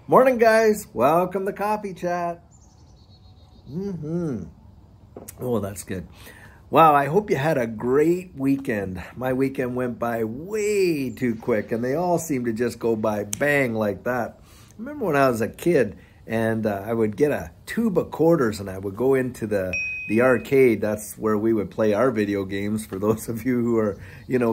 Morning, guys. Welcome to Coffee Chat. Oh, that's good. Wow, I hope you had a great weekend. My weekend went by way too quick, and they all seem to just go by bang like that. I remember when I was a kid, and I would get a tube of quarters, and I would go into the arcade. That's where we would play our video games. For those of you who are,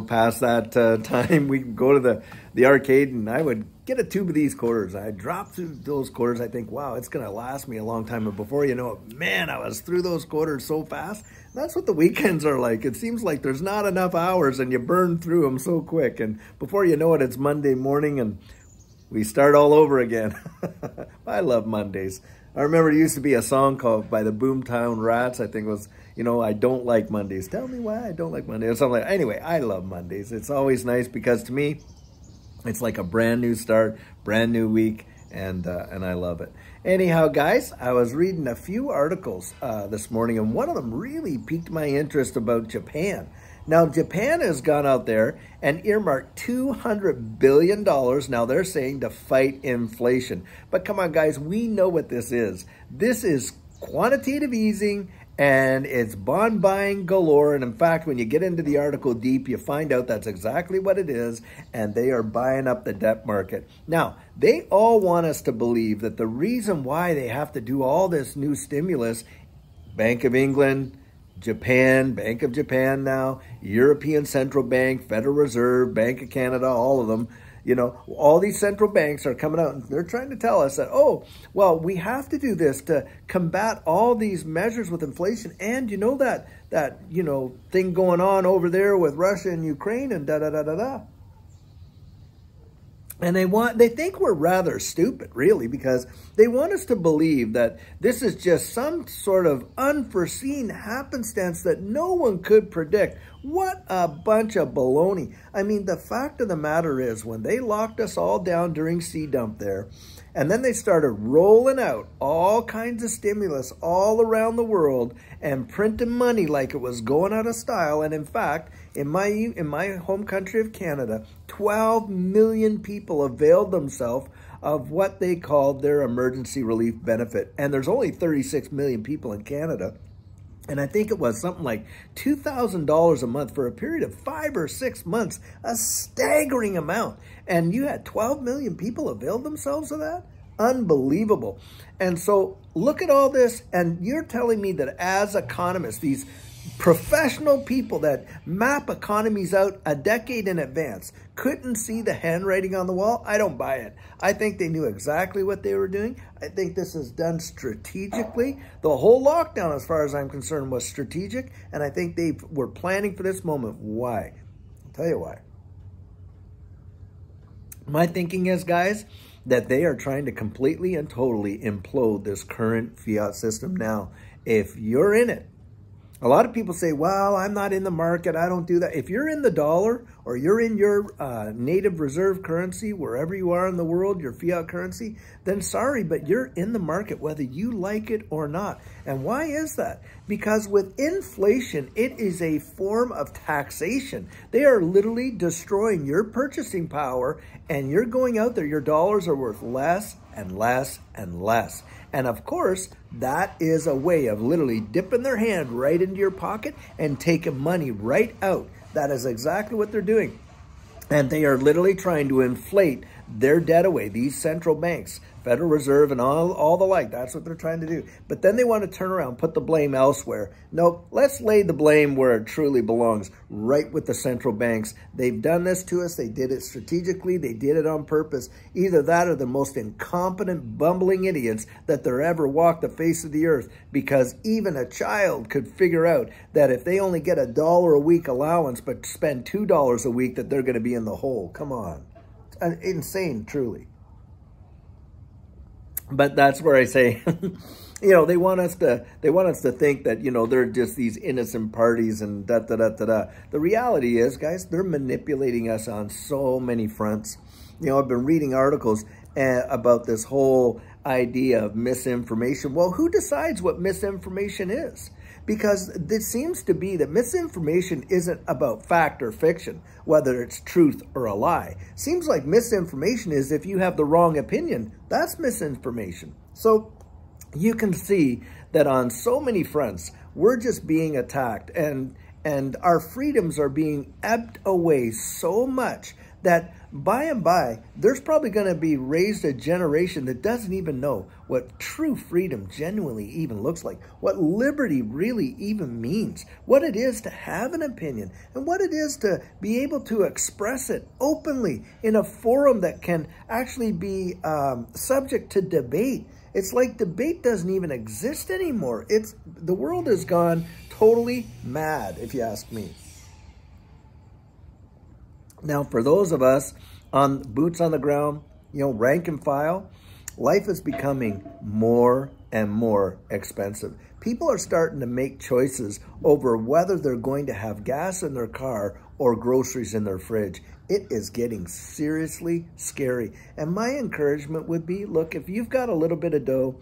past that time, we go to the arcade, and I would get a tube of these quarters. I'd drop through those quarters. I think, wow, it's going to last me a long time. And before you know it, man, I was through those quarters so fast. That's what the weekends are like. It seems like there's not enough hours, and you burn through them so quick. And before you know it, it's Monday morning, and we start all over again. I love Mondays. I remember it used to be a song called by the Boomtown Rats. I think it was, I don't like Mondays. Tell me why I don't like Mondays. Or something like that. Anyway, I love Mondays. It's always nice because to me, it's like a brand new start, brand new week, and I love it. Anyhow, guys, I was reading a few articles this morning, and one of them really piqued my interest about Japan. Now, Japan has gone out there and earmarked $200 billion, now they're saying, to fight inflation. But come on, guys, we know what this is. This is quantitative easing, and it's bond buying galore. And in fact, when you get into the article deep, you find out that's exactly what it is, and they are buying up the debt market. Now, they all want us to believe that the reason why they have to do all this new stimulus, Bank of England, Japan, Bank of Japan now, European Central Bank, Federal Reserve, Bank of Canada, all of them, all these central banks are coming out and they're trying to tell us that, oh, well, we have to do this to combat all these measures with inflation. And that thing going on over there with Russia and Ukraine and da-da-da-da-da. And they think we're rather stupid, really, because they want us to believe that this is just some sort of unforeseen happenstance that no one could predict. What a bunch of baloney. I mean, the fact of the matter is, when they locked us all down during C-Dump there, and then they started rolling out all kinds of stimulus all around the world and printing money like it was going out of style. And in fact, in my home country of Canada, 12 million people availed themselves of what they called their emergency relief benefit. And there's only 36 million people in Canada. And I think it was something like $2,000 a month for a period of 5 or 6 months, a staggering amount. And you had 12 million people avail themselves of that? Unbelievable. And so look at all this, and you're telling me that as economists, these professional people that map economies out a decade in advance couldn't see the handwriting on the wall? I don't buy it. I think they knew exactly what they were doing. I think this is done strategically. The whole lockdown, as far as I'm concerned, was strategic, and I think they were planning for this moment. Why? I'll tell you why. My thinking is, guys, that they are trying to completely and totally implode this current fiat system. Now, if you're in it, a lot of people say, well, I'm not in the market, I don't do that. If you're in the dollar or you're in your native reserve currency, wherever you are in the world, your fiat currency, then sorry, but you're in the market whether you like it or not. And why is that? Because with inflation, it is a form of taxation. They are literally destroying your purchasing power, and you're going out there, your dollars are worth less and less and less. And of course, that is a way of literally dipping their hand right into your pocket and taking money right out. That is exactly what they're doing. And they are literally trying to inflate their debt away, these central banks, Federal Reserve and all the like. That's what they're trying to do. But then they want to turn around, put the blame elsewhere. No, let's lay the blame where it truly belongs, right with the central banks. They've done this to us. They did it strategically. They did it on purpose. Either that or the most incompetent, bumbling idiots that there ever walked the face of the earth, because even a child could figure out that if they only get $1 a week allowance but spend $2 a week, that they're going to be in the hole. Come on. It's insane, truly. But that's where I say, they want us to think that, they're just these innocent parties and da-da-da-da-da. The reality is, guys, they're manipulating us on so many fronts. I've been reading articles about this whole idea of misinformation. Well, who decides what misinformation is? because it seems to be that misinformation isn't about fact or fiction, whether it's truth or a lie. Seems like misinformation is if you have the wrong opinion, that's misinformation. So you can see that on so many fronts, we're just being attacked, and our freedoms are being ebbed away so much that by and by, there's probably going to be raised a generation that doesn't even know what true freedom genuinely even looks like, what liberty really even means, what it is to have an opinion, and what it is to be able to express it openly in a forum that can actually be subject to debate. It's like debate doesn't even exist anymore. The world has gone totally mad, if you ask me. Now, for those of us on boots on the ground, rank and file, life is becoming more and more expensive. People are starting to make choices over whether they're going to have gas in their car or groceries in their fridge. It is getting seriously scary. And my encouragement would be, look, if you've got a little bit of dough,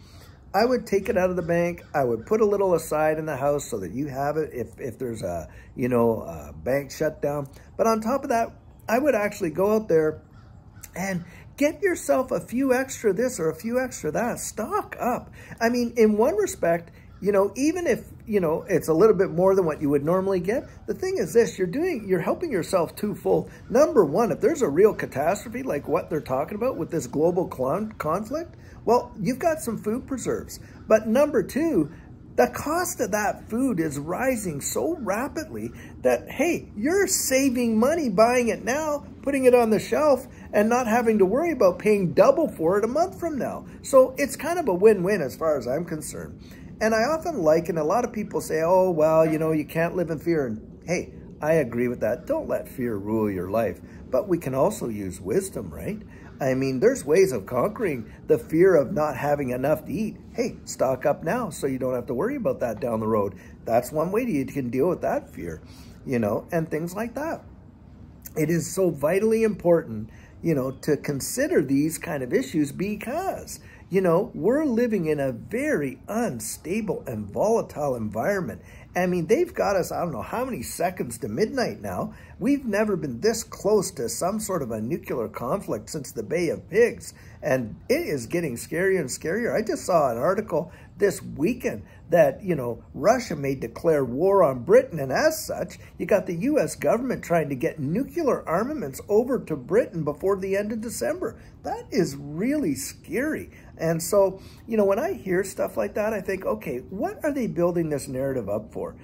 I would take it out of the bank. I would put a little aside in the house so that you have it if there's a bank shutdown. But on top of that, I would actually go out there and get yourself a few extra this or a few extra that. Stock up. I mean, in one respect, even if, it's a little bit more than what you would normally get, the thing is this, you're helping yourself twofold. Number one, if there's a real catastrophe like what they're talking about with this global conflict, well, you've got some food preserves. But number two, the cost of that food is rising so rapidly that, hey, you're saving money buying it now, putting it on the shelf, and not having to worry about paying double for it a month from now. So it's kind of a win-win as far as I'm concerned. And I often liken, a lot of people say, oh, well, you can't live in fear. And hey, I agree with that. Don't let fear rule your life. But we can also use wisdom, right? I mean, there's ways of conquering the fear of not having enough to eat. Hey, stock up now so you don't have to worry about that down the road. That's one way you can deal with that fear, and things like that. It is so vitally important, to consider these kind of issues because, we're living in a very unstable and volatile environment. I mean, they've got us, I don't know how many seconds to midnight now. We've never been this close to some sort of a nuclear conflict since the Bay of Pigs. And it is getting scarier and scarier. I just saw an article this weekend that, Russia may declare war on Britain. And as such, you got the U.S. government trying to get nuclear armaments over to Britain before the end of December. That is really scary. And so, when I hear stuff like that, I think, okay, what are they building this narrative up for?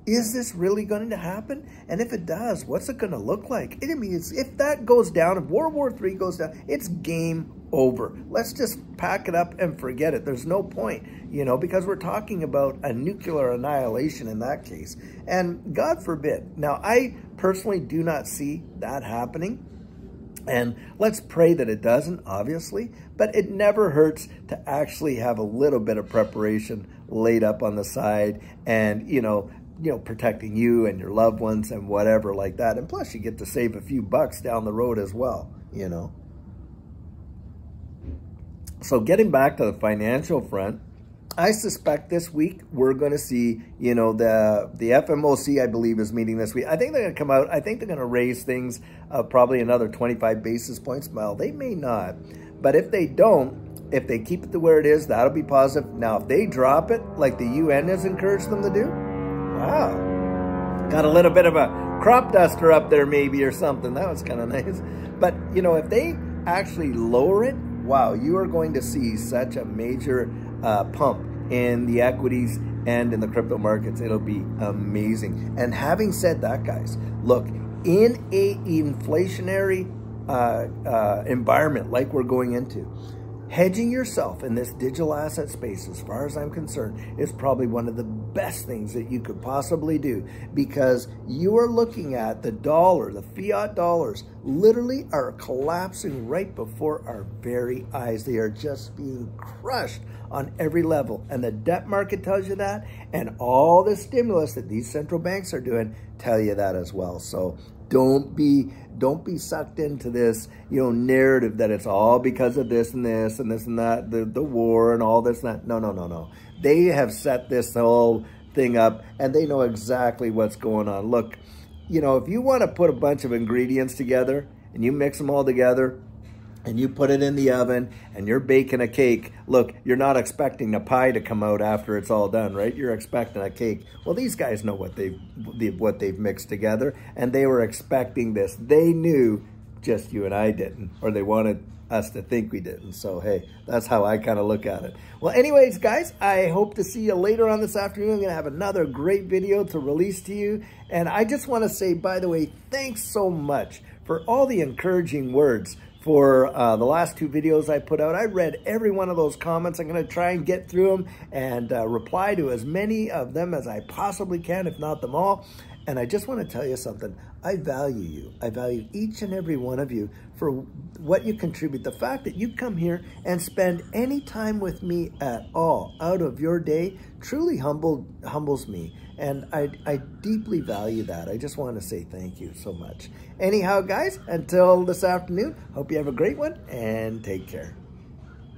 Is this really going to happen? And if it does, what's it going to look like? I mean, if that goes down, if World War III goes down, it's game over. Let's just pack it up and forget it. There's no point, because we're talking about a nuclear annihilation in that case. And God forbid. Now, I personally do not see that happening. And let's pray that it doesn't, obviously, but it never hurts to actually have a little bit of preparation laid up on the side and, protecting you and your loved ones and whatever like that. And plus you get to save a few bucks down the road as well, So getting back to the financial front, I suspect this week we're going to see, the FMOC, I believe, is meeting this week. I think they're going to come out. I think they're going to raise things probably another 25 basis points. Well, they may not. But if they don't, if they keep it to where it is, that'll be positive. Now, if they drop it like the UN has encouraged them to do, wow. Got a little bit of a crop duster up there maybe or something. That was kind of nice. But, if they actually lower it, wow, you are going to see such a major pump in the equities and in the crypto markets. It'll be amazing. And having said that, guys, look, in a inflationary environment like we're going into, hedging yourself in this digital asset space, as far as I'm concerned, is probably one of the best things that you could possibly do, because you are looking at the dollar, the fiat dollars, literally are collapsing right before our very eyes. They are just being crushed on every level. And the debt market tells you that, and all the stimulus that these central banks are doing tell you that as well. So don't be sucked into this, narrative that it's all because of this and this and this and that, the war and all this and that. No. They have set this whole thing up, and they know exactly what's going on. Look, you know, if you want to put a bunch of ingredients together and you mix them all together and you put it in the oven and you're baking a cake, look, you're not expecting a pie to come out after it's all done, right? You're expecting a cake. Well, these guys know what they've mixed together, and they were expecting this. They knew, just you and I didn't, or they wanted us to think we didn't. So, hey, that's how I kind of look at it. Well, anyways, guys, I hope to see you later on this afternoon. I'm going to have another great video to release to you. And I just want to say, by the way, thanks so much for all the encouraging words for the last 2 videos I put out. I read every one of those comments. I'm going to try and get through them and reply to as many of them as I possibly can, if not them all. And I just want to tell you something. I value you. I value each and every one of you for what you contribute. The fact that you come here and spend any time with me at all out of your day truly humbles me. And I deeply value that. I just want to say thank you so much. Anyhow, guys, until this afternoon, hope you have a great one and take care.